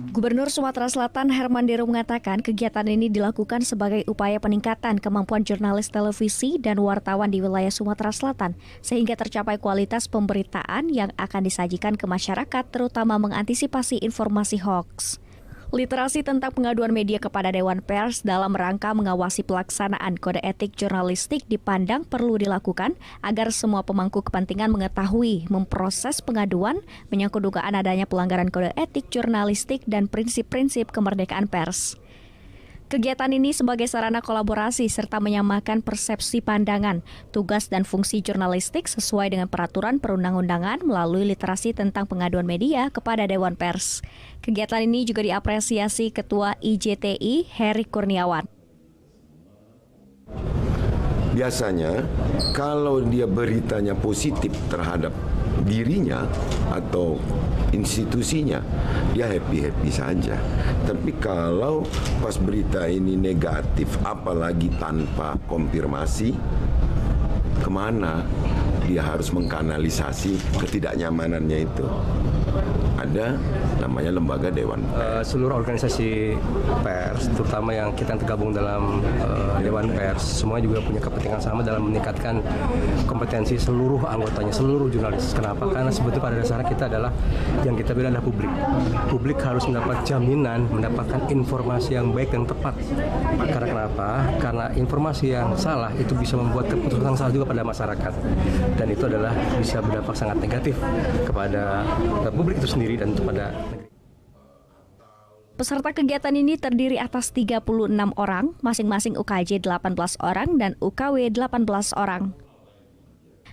Gubernur Sumatera Selatan Herman Deru mengatakan kegiatan ini dilakukan sebagai upaya peningkatan kemampuan jurnalis televisi dan wartawan di wilayah Sumatera Selatan sehingga tercapai kualitas pemberitaan yang akan disajikan ke masyarakat, terutama mengantisipasi informasi hoaks. Literasi tentang pengaduan media kepada Dewan Pers dalam rangka mengawasi pelaksanaan kode etik jurnalistik dipandang perlu dilakukan agar semua pemangku kepentingan mengetahui, memproses pengaduan menyangkut dugaan adanya pelanggaran kode etik jurnalistik dan prinsip-prinsip kemerdekaan pers. Kegiatan ini sebagai sarana kolaborasi serta menyamakan persepsi pandangan, tugas dan fungsi jurnalistik sesuai dengan peraturan perundang-undangan melalui literasi tentang pengaduan media kepada Dewan Pers. Kegiatan ini juga diapresiasi Ketua IJTI Heri Kurniawan. Biasanya kalau dia beritanya positif terhadap dirinya atau institusinya, dia happy-happy saja. Tapi kalau pas berita ini negatif, apalagi tanpa konfirmasi, kemana dia harus mengkanalisasi ketidaknyamanannya itu? Ada namanya lembaga Dewan Pers. Seluruh organisasi pers, terutama yang kita tergabung dalam Dewan Pers, semua juga punya kepentingan sama dalam meningkatkan kompetensi seluruh anggotanya, seluruh jurnalis. Kenapa? Karena sebetulnya pada dasarnya kita adalah yang kita bilang adalah publik. Publik harus mendapat jaminan, mendapatkan informasi yang baik dan tepat. Karena kenapa? Karena informasi yang salah itu bisa membuat keputusan salah juga pada masyarakat. Dan itu adalah bisa berdampak sangat negatif kepada publik itu sendiri dan kepada negeri. Peserta kegiatan ini terdiri atas 36 orang, masing-masing UKJ 18 orang dan UKW 18 orang.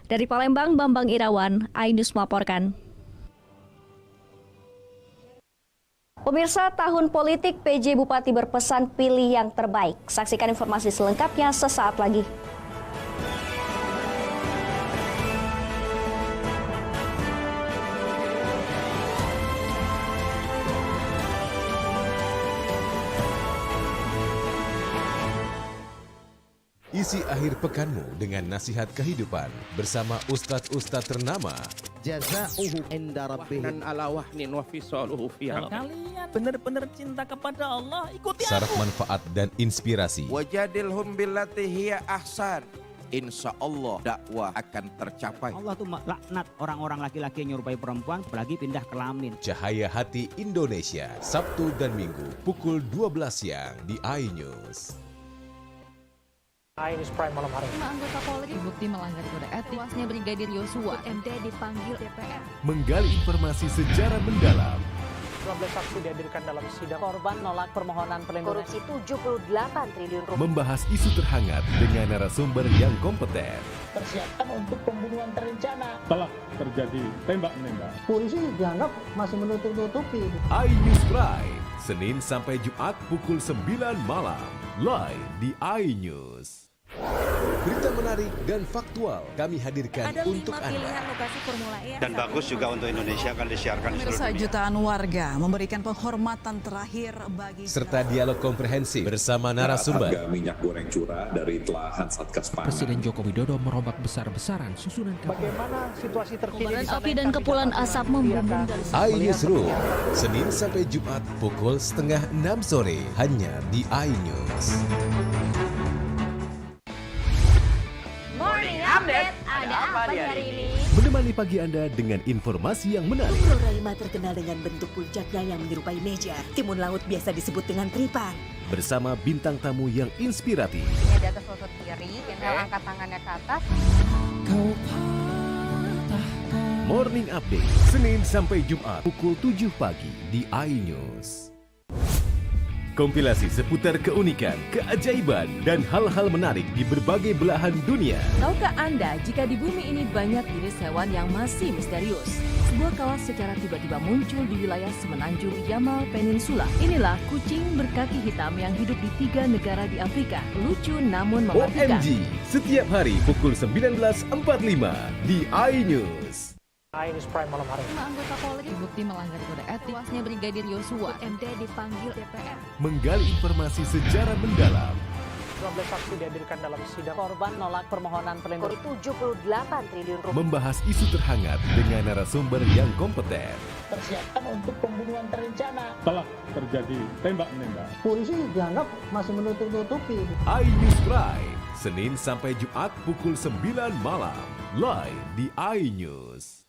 Dari Palembang, Bambang Irawan, iNews melaporkan. Pemirsa, tahun politik, PJ Bupati berpesan pilih yang terbaik. Saksikan informasi selengkapnya sesaat lagi. Isi akhir pekanmu dengan nasihat kehidupan bersama ustadz-ustadz ternama. Jazauhu inda rabbihim ala wahnin wa fisaluhu fi Kalau kalian benar-benar cinta kepada Allah, ikuti Syarat aku. manfaat dan inspirasi. Wajadilhum billati hiya ahsan. Insya Allah dakwah akan tercapai. Allah tuh laknat orang-orang laki-laki yang nyerupai perempuan, apalagi pindah kelamin. Cahaya Hati Indonesia, Sabtu dan Minggu pukul 12 siang di iNews. iNews Prime malam hari. 5 anggota Polri terbukti melanggar kode etik. Tewasnya Brigadir Yosua, MD dipanggil DPR. Menggali informasi sejarah mendalam. 12 saksi dihadirkan dalam sidang. Korban nolak permohonan perlindungan. Korupsi 78 triliun rupiah. Membahas isu terhangat dengan narasumber yang kompeten. Persiapan untuk pembunuhan terencana. Telah terjadi tembak-menembak. Polisi dianggap masih menutup-nutupi. iNews Prime, Senin sampai Jumat pukul 9 malam. Live di iNews. Berita menarik dan faktual kami hadirkan untuk Anda. Lokasi Formula E dan bagus juga untuk Indonesia akan disiarkan di seluruh dunia. Jutaan warga memberikan penghormatan terakhir bagi serta dialog komprehensif bersama narasumber. Harga minyak goreng curah dari telahan Satgas Pangan. Presiden Joko Widodo merombak besar-besaran susunan Bagaimana situasi terkini? Api dan kepulan asap membumbung dari iNewsroom, Senin sampai Jumat pukul 5:30 sore hanya di iNews. Morning Update, ada apa di hari ini? Menemani pagi Anda dengan informasi yang menarik. Pulau Raima terkenal dengan bentuk puncaknya yang menyerupai meja. Timun laut biasa disebut dengan tripan. Bersama bintang tamu yang inspiratif. Ini di atas lutut kiri, tinggal angkat tangannya ke atas. Morning Update, Senin sampai Jumat pukul 7 pagi di iNews. Kompilasi seputar keunikan, keajaiban, dan hal-hal menarik di berbagai belahan dunia. Tahukah Anda jika di bumi ini banyak jenis hewan yang masih misterius? Sebuah kawas secara tiba-tiba muncul di wilayah semenanjung Yamal Peninsula. Inilah kucing berkaki hitam yang hidup di 3 negara di Afrika. Lucu namun mematikan. OMG, setiap hari pukul 19.45 di iNews. iNews Prime malam hari. 5 anggota Polri bukti melanggar kode etik. Tewasnya Brigadir Yosua. MD dipanggil DPR. Menggali informasi secara mendalam. 12 saksi dihadirkan dalam sidang. Korban nolak permohonan perlindungan. 78 triliun rupiah. Membahas isu terhangat dengan narasumber yang kompeten. Persiapkan untuk pembunuhan terencana. Telah terjadi tembak-menembak. Polisi dianggap masih menutup-nutupi. iNews Prime, Senin sampai Jumat pukul 9 malam. Live di iNews.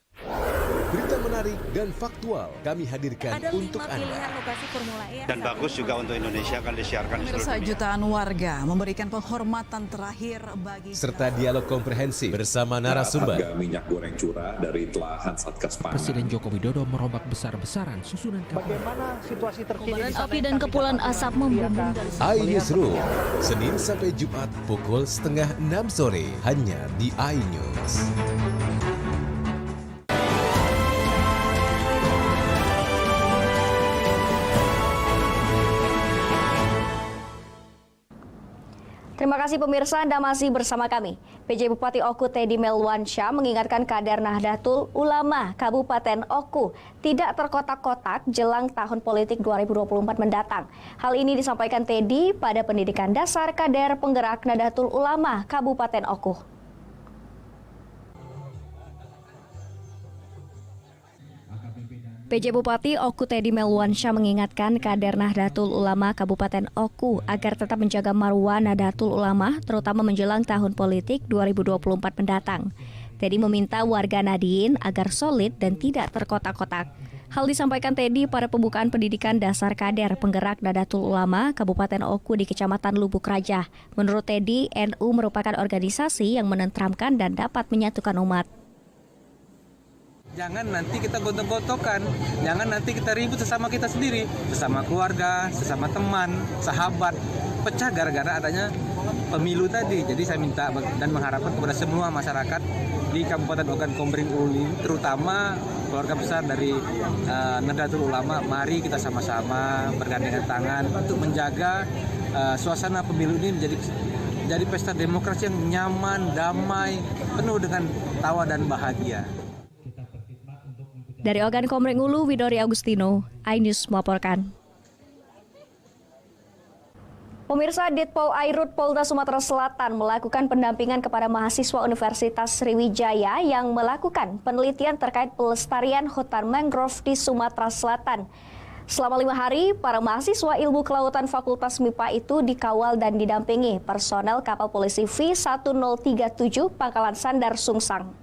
Berita menarik dan faktual kami hadirkan untuk Anda. Lokasi Formula E dan bagus juga untuk Indonesia akan disiarkan di seluruh dunia. Jutaan warga memberikan penghormatan terakhir bagi serta dialog komprehensif bersama narasumber. Harga minyak goreng curah dari telahan Satgas Pangan. Presiden Joko Widodo merombak besar-besaran susunan Bagaimana situasi terkini? api dan kepulan asap membumbung dari iNewsroom, Senin sampai Jumat pukul 5:30 sore hanya di iNews. Terima kasih pemirsa, Anda masih bersama kami. PJ Bupati Oku Teddy Melwansyah mengingatkan kader Nahdlatul Ulama Kabupaten Oku tidak terkotak-kotak jelang tahun politik 2024 mendatang. Hal ini disampaikan Teddy pada pendidikan dasar kader penggerak Nahdlatul Ulama Kabupaten Oku. PJ Bupati Oku Teddy Melwansyah mengingatkan kader Nahdlatul Ulama Kabupaten Oku agar tetap menjaga marwah Nahdlatul Ulama terutama menjelang tahun politik 2024 mendatang. Teddy meminta warga Nadien agar solid dan tidak terkotak-kotak. Hal disampaikan Teddy pada pembukaan pendidikan dasar kader penggerak Nahdlatul Ulama Kabupaten Oku di Kecamatan Lubuk Raja. Menurut Teddy, NU merupakan organisasi yang menenteramkan dan dapat menyatukan umat. Jangan nanti kita gontok-gontokan, jangan nanti kita ribut sesama kita sendiri, sesama keluarga, sesama teman, sahabat, pecah gara-gara adanya pemilu tadi. Jadi saya minta dan mengharapkan kepada semua masyarakat di Kabupaten Ogan Komering Ulu, terutama keluarga besar dari Nahdlatul Ulama, mari kita sama-sama bergandengan tangan untuk menjaga suasana pemilu ini menjadi pesta demokrasi yang nyaman, damai, penuh dengan tawa dan bahagia. Dari Ogan Komering Ulu, Widori Agustino, iNews melaporkan. Pemirsa, Ditpol Airut Polda Sumatera Selatan melakukan pendampingan kepada mahasiswa Universitas Sriwijaya yang melakukan penelitian terkait pelestarian hutan mangrove di Sumatera Selatan. Selama 5 hari, para mahasiswa Ilmu Kelautan Fakultas MIPA itu dikawal dan didampingi personel kapal polisi V1037 Pangkalan Sandar Sungsang.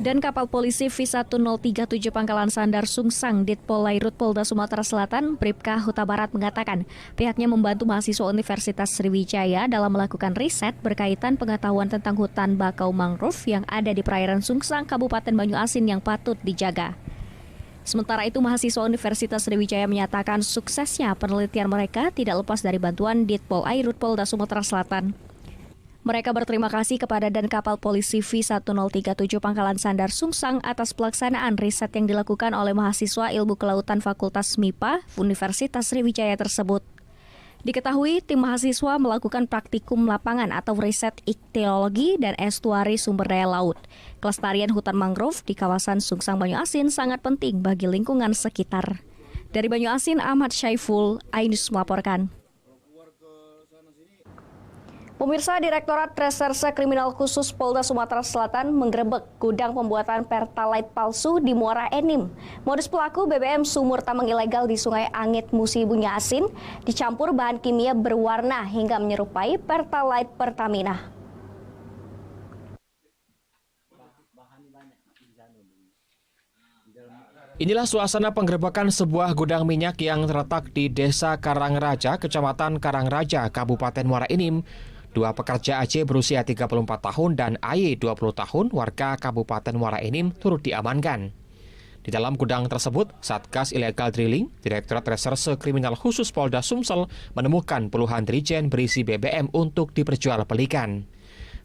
Dan kapal polisi V1037 Pangkalan Sandar Sungsang Ditpol Airut Polda Sumatera Selatan, Bribka Huta Barat mengatakan pihaknya membantu mahasiswa Universitas Sriwijaya dalam melakukan riset berkaitan pengetahuan tentang hutan bakau mangrove yang ada di perairan Sungsang, Kabupaten Banyuasin yang patut dijaga. Sementara itu, mahasiswa Universitas Sriwijaya menyatakan suksesnya penelitian mereka tidak lepas dari bantuan Ditpol Airut Polda Sumatera Selatan. Mereka berterima kasih kepada dan kapal polisi V1037 Pangkalan Sandar Sungsang atas pelaksanaan riset yang dilakukan oleh mahasiswa Ilmu Kelautan Fakultas MIPA Universitas Sriwijaya tersebut. Diketahui, tim mahasiswa melakukan praktikum lapangan atau riset ikhtiologi dan estuari sumber daya laut. Kelestarian hutan mangrove di kawasan Sungsang Banyuasin sangat penting bagi lingkungan sekitar. Dari Banyuasin, Ahmad Syaiful, iNews melaporkan. Pemirsa, Direktorat Reserse Kriminal Khusus Polda Sumatera Selatan menggerebek gudang pembuatan Pertalite palsu di Muara Enim. Modus pelaku BBM sumur tambang ilegal di Sungai Angit Musi Banyuasin dicampur bahan kimia berwarna hingga menyerupai Pertalite Pertamina. Inilah suasana penggerebekan sebuah gudang minyak yang terletak di Desa Karangraja, Kecamatan Karangraja, Kabupaten Muara Enim. Dua pekerja Aceh berusia 34 tahun dan AY 20 tahun, warga Kabupaten Muara Enim, turut diamankan. Di dalam gudang tersebut, Satgas Illegal Drilling, Direktorat Reserse Kriminal Khusus Polda Sumsel menemukan puluhan drijen berisi BBM untuk diperjualbelikan.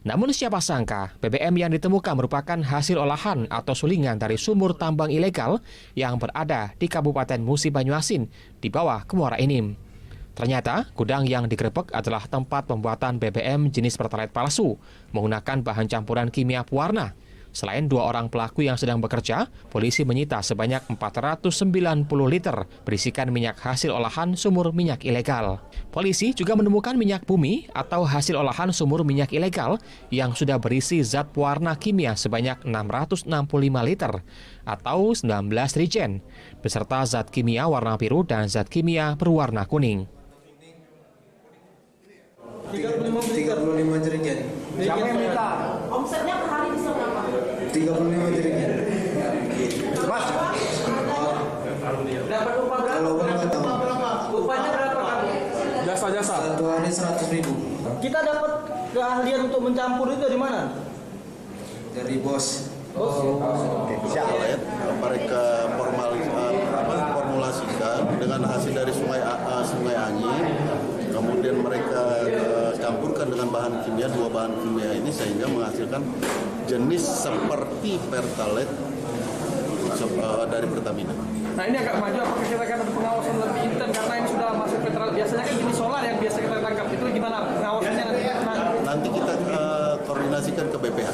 Namun siapa sangka, BBM yang ditemukan merupakan hasil olahan atau sulingan dari sumur tambang ilegal yang berada di Kabupaten Musi Banyuasin di bawah ke Muara Enim. Ternyata, gudang yang digerebek adalah tempat pembuatan BBM jenis Pertalite palsu menggunakan bahan campuran kimia pewarna. Selain dua orang pelaku yang sedang bekerja, polisi menyita sebanyak 490 liter berisikan minyak hasil olahan sumur minyak ilegal. Polisi juga menemukan minyak bumi atau hasil olahan sumur minyak ilegal yang sudah berisi zat pewarna kimia sebanyak 665 liter atau 19 drijen, beserta zat kimia warna biru dan zat kimia berwarna kuning. 35 jerigen. Siapa yang minta? Omsetnya per hari bisa berapa? 35 jerigen. Mas. Dapat upah berapa? Kalau berapa tahu? Upahnya berapa kamu? Jasa-jasa. Satu hari 100.000. Kita dapat keahlian untuk mencampur itu dari mana? Dari bos. Siapa ya? Mereka formulasikan dengan hasil dari Sungai Angin, kemudian mereka campurkan dengan bahan kimia, dua bahan kimia ini sehingga menghasilkan jenis seperti Pertalite dari Pertamina. Nah ini agak maju, apakah kita akan ada pengawasan lebih intens karena ini sudah masuk Pertalite? Biasanya kan jenis solar yang biasa kita tangkap, itu gimana pengawasannya nanti? Nanti kita koordinasikan ke BPH.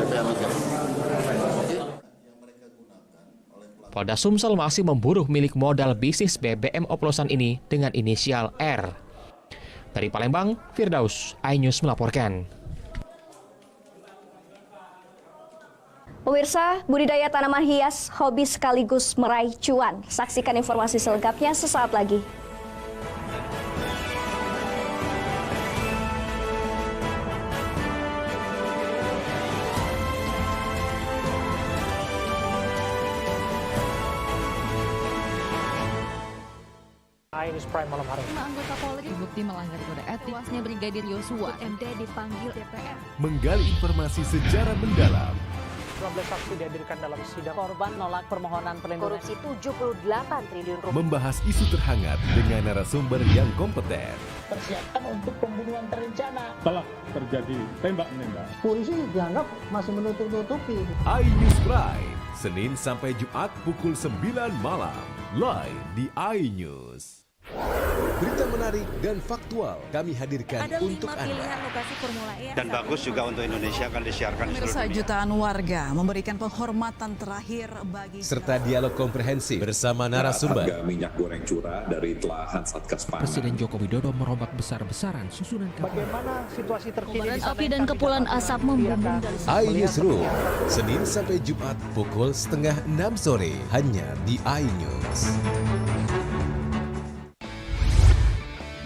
BPH Migas. Polda Sumsel masih memburu milik modal bisnis BBM oplosan ini dengan inisial R. Dari Palembang, Firdaus, iNews melaporkan. Pemirsa, budidaya tanaman hias hobi sekaligus meraih cuan. Saksikan informasi selengkapnya sesaat lagi. iNews Prime malam hari. Anggota Polri terbukti melanggar kode etik. Tewasnya Brigadir Yosua, MD dipanggil DPR. Menggali informasi secara mendalam. 12 saksi dihadirkan dalam sidang. Korban nolak permohonan perlindungan. Korupsi 78 triliun rupiah. Membahas isu terhangat dengan narasumber yang kompeten. Persiapan untuk pembunuhan terencana. Telah terjadi tembak-menembak. Polisi dianggap masih menutup-nutupi. iNews Prime, Senin sampai Jumat pukul 9 malam. Live di iNews. Berita menarik dan faktual kami hadirkan untuk Anda. Lokasi Formula E. Dan bagus juga untuk Indonesia akan disiarkan di seluruh Pemirsa, dunia. jutaan warga memberikan penghormatan terakhir bagi Serta dialog komprehensif bersama narasumber. Harga minyak goreng curah dari telahan Satgas Pangan. Presiden Joko Widodo merombak besar-besaran susunan kapal. Bagaimana situasi terkini? Kobaran api dan kepulan asap membumbung dari iNews Room, Senin sampai Jumat pukul 5:30 sore hanya di iNews.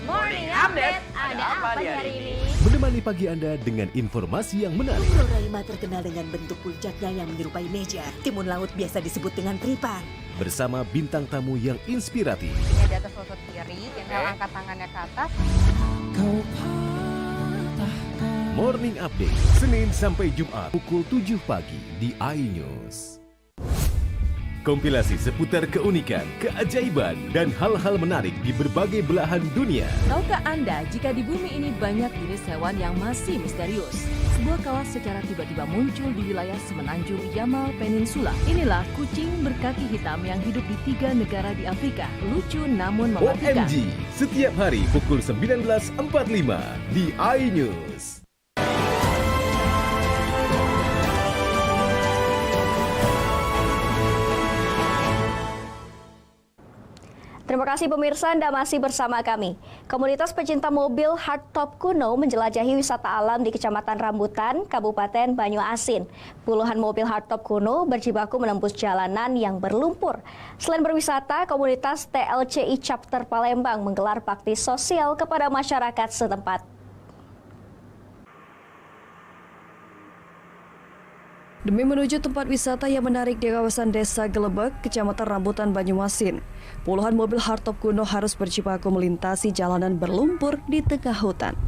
Morning Update. Ada apa hari ini? Menemani pagi Anda dengan informasi yang menarik. Roraima terkenal dengan bentuk puncaknya yang menyerupai meja. Timun laut biasa disebut dengan tripan. Bersama bintang tamu yang inspiratif. Ini di atas lutut kiri, tinggal angkat tangannya ke atas. Morning Update, Senin sampai Jumat pukul 7 pagi di iNews. Kompilasi seputar keunikan, keajaiban, dan hal-hal menarik di berbagai belahan dunia. Tahukah Anda jika di bumi ini banyak jenis hewan yang masih misterius? Sebuah kawas secara tiba-tiba muncul di wilayah semenanjung Yamal Peninsula. Inilah kucing berkaki hitam yang hidup di 3 negara di Afrika. Lucu namun mematikan. OMG, setiap hari pukul 19.45 di iNews. Terima kasih pemirsa, Anda masih bersama kami. Komunitas pecinta mobil hardtop kuno menjelajahi wisata alam di Kecamatan Rambutan, Kabupaten Banyuasin. Puluhan mobil hardtop kuno berjibaku menembus jalanan yang berlumpur. Selain berwisata, komunitas TLCI Chapter Palembang menggelar bakti sosial kepada masyarakat setempat. Demi menuju tempat wisata yang menarik di kawasan Desa Gelebek, Kecamatan Rambutan, Banyuasin, puluhan mobil hardtop kuno harus berjibaku melintasi jalanan berlumpur di tengah hutan.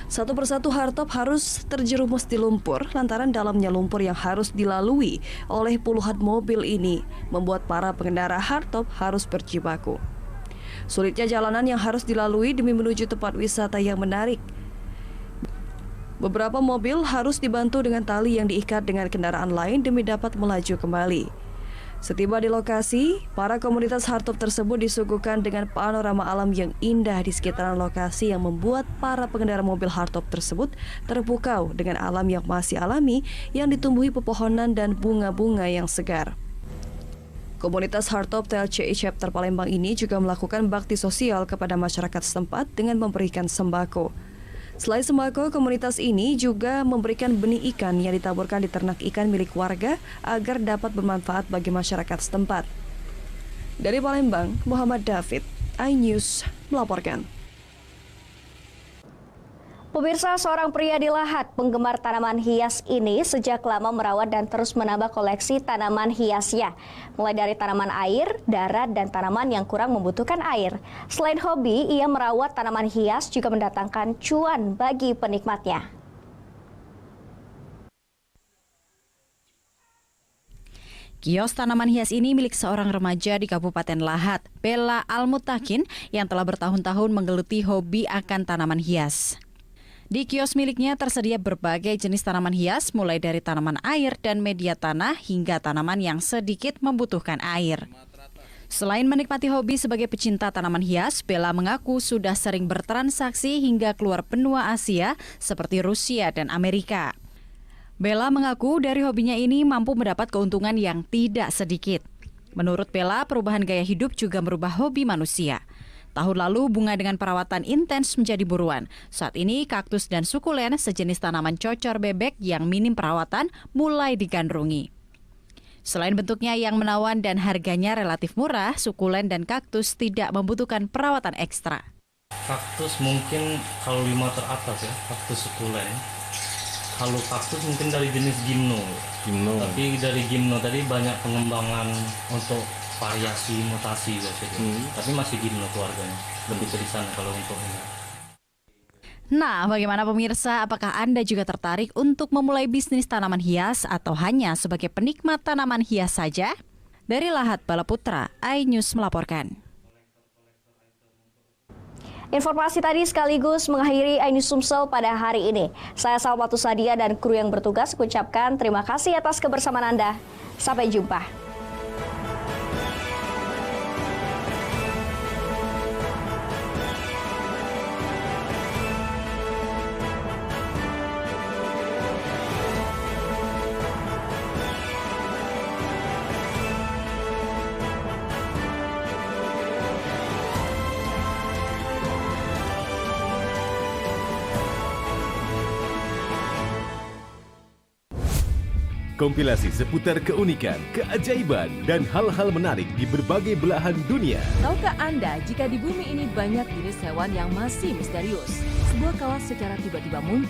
Satu persatu hardtop harus terjerumus di lumpur lantaran dalamnya lumpur yang harus dilalui oleh puluhan mobil ini membuat para pengendara hardtop harus berjibaku. Sulitnya jalanan yang harus dilalui demi menuju tempat wisata yang menarik. Beberapa mobil harus dibantu dengan tali yang diikat dengan kendaraan lain demi dapat melaju kembali. Setiba di lokasi, para komunitas hardtop tersebut disuguhkan dengan panorama alam yang indah di sekitaran lokasi yang membuat para pengendara mobil hardtop tersebut terpukau dengan alam yang masih alami yang ditumbuhi pepohonan dan bunga-bunga yang segar. Komunitas hardtop TLCI Chapter Palembang ini juga melakukan bakti sosial kepada masyarakat setempat dengan memberikan sembako. Selain sembako, komunitas ini juga memberikan benih ikan yang ditaburkan di ternak ikan milik warga agar dapat bermanfaat bagi masyarakat setempat. Dari Palembang, Muhammad David, iNews melaporkan. Pemirsa, seorang pria di Lahat, penggemar tanaman hias ini sejak lama merawat dan terus menambah koleksi tanaman hiasnya. Mulai dari tanaman air, darat, dan tanaman yang kurang membutuhkan air. Selain hobi, ia merawat tanaman hias juga mendatangkan cuan bagi penikmatnya. Kios tanaman hias ini milik seorang remaja di Kabupaten Lahat, Bella Almutakin, yang telah bertahun-tahun menggeluti hobi akan tanaman hias. Di kios miliknya tersedia berbagai jenis tanaman hias, mulai dari tanaman air dan media tanah hingga tanaman yang sedikit membutuhkan air. Selain menikmati hobi sebagai pecinta tanaman hias, Bella mengaku sudah sering bertransaksi hingga keluar benua Asia seperti Rusia dan Amerika. Bella mengaku dari hobinya ini mampu mendapat keuntungan yang tidak sedikit. Menurut Bella, perubahan gaya hidup juga merubah hobi manusia. Tahun lalu, bunga dengan perawatan intens menjadi buruan. Saat ini, kaktus dan sukulen sejenis tanaman cocor bebek yang minim perawatan mulai digandrungi. Selain bentuknya yang menawan dan harganya relatif murah, sukulen dan kaktus tidak membutuhkan perawatan ekstra. Kaktus mungkin kalau 5 teratas ya, kaktus sukulen. Kalau kaktus mungkin dari jenis gimno. Tapi dari gimno tadi banyak pengembangan untuk variasi mutasi biasanya. Tapi masih gimno keluarganya. Lebih ke di sana kalau untuk ini. Nah, bagaimana pemirsa? Apakah Anda juga tertarik untuk memulai bisnis tanaman hias atau hanya sebagai penikmat tanaman hias saja? Dari Lahat, Bala Putra, iNews melaporkan. Informasi tadi sekaligus mengakhiri iNews Sumsel pada hari ini. Saya Salwatu Sadia dan kru yang bertugas mengucapkan terima kasih atas kebersamaan Anda. Sampai jumpa. Kompilasi seputar keunikan, keajaiban, dan hal-hal menarik di berbagai belahan dunia. Tahukah Anda jika di bumi ini banyak jenis hewan yang masih misterius? Sebuah kawas secara tiba-tiba muncul